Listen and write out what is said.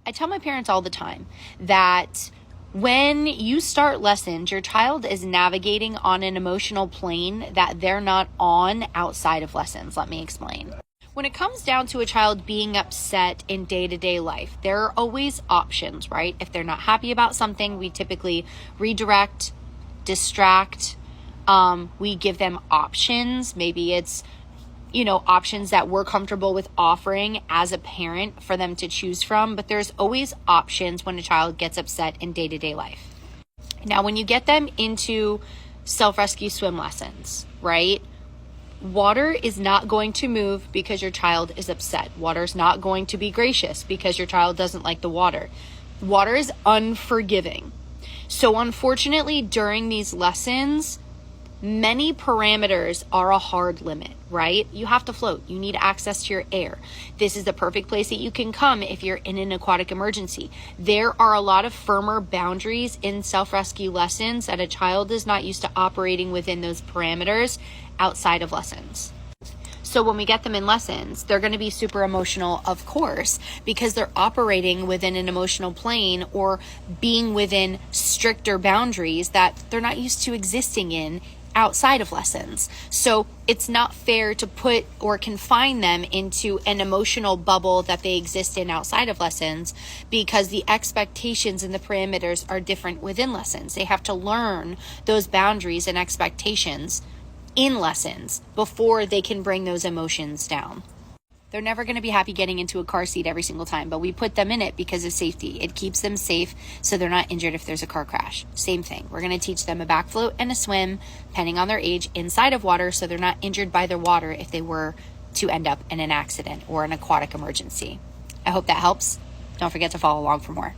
I tell my parents all the time that when you start lessons, your child is navigating on an emotional plane that they're not on outside of lessons. Let me explain. When it comes down to a child being upset in day-to-day life, there are always options, right? If they're not happy about something, we typically redirect, distract, we give them options. Maybe it's, options that we're comfortable with offering as a parent for them to choose from, but there's always options when a child gets upset in day-to-day life. Now, when you get them into self-rescue swim lessons, right? Water is not going to move because your child is upset. Water is not going to be gracious because your child doesn't like the water. Water is unforgiving. So unfortunately, during these lessons, many parameters are a hard limit, right? You have to float. You need access to your air. This is the perfect place that you can come if you're in an aquatic emergency. There are a lot of firmer boundaries in self-rescue lessons that a child is not used to operating within those parameters outside of lessons. So when we get them in lessons, they're going to be super emotional, of course, because they're operating within an emotional plane or being within stricter boundaries that they're not used to existing in outside of lessons. So it's not fair to put or confine them into an emotional bubble that they exist in outside of lessons, because the expectations and the parameters are different within lessons. They have to learn those boundaries and expectations in lessons before they can bring those emotions down. They're never going to be happy getting into a car seat every single time, but we put them in it because of safety. It keeps them safe so they're not injured if there's a car crash. Same thing. We're going to teach them a back float and a swim, depending on their age, inside of water so they're not injured by the water if they were to end up in an accident or an aquatic emergency. I hope that helps. Don't forget to follow along for more.